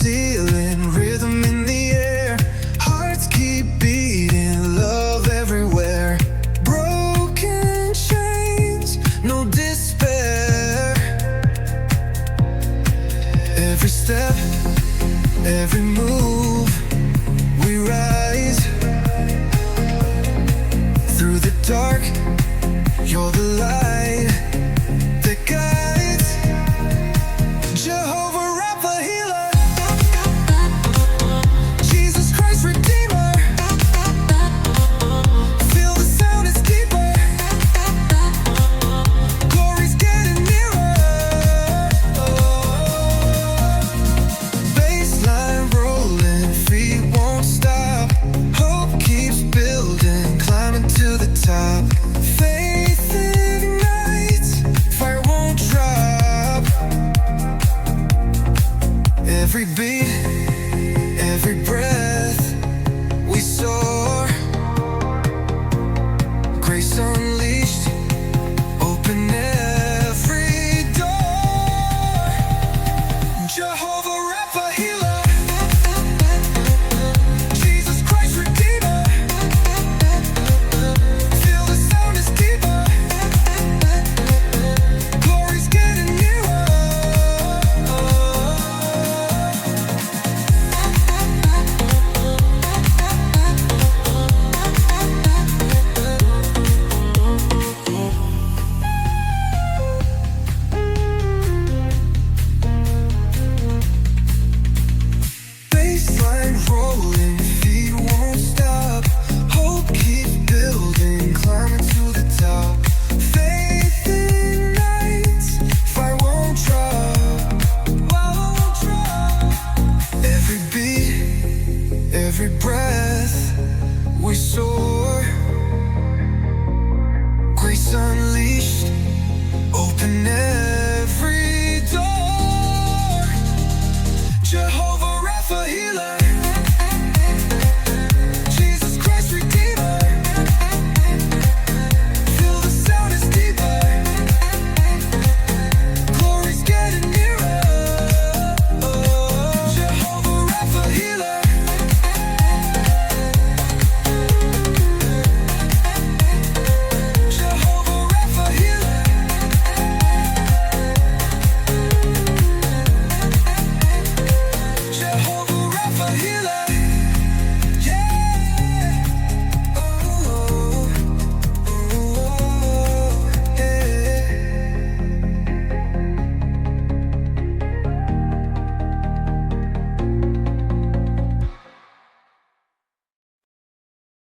ceiling, rhythm in the air. Hearts keep beating, love everywhere. Broken chains, no despair. Every step, every move, we rise. Through the dark, you're the light that guides. Jehovah, Rapha, healer. Jesus Christ, redeemer. Feel the sound, it's deeper. Glory's getting nearer. Bassline rolling, feet won't stop. Hope keeps building, climbing to the top. Faith ignites, fire won't drop. Every beat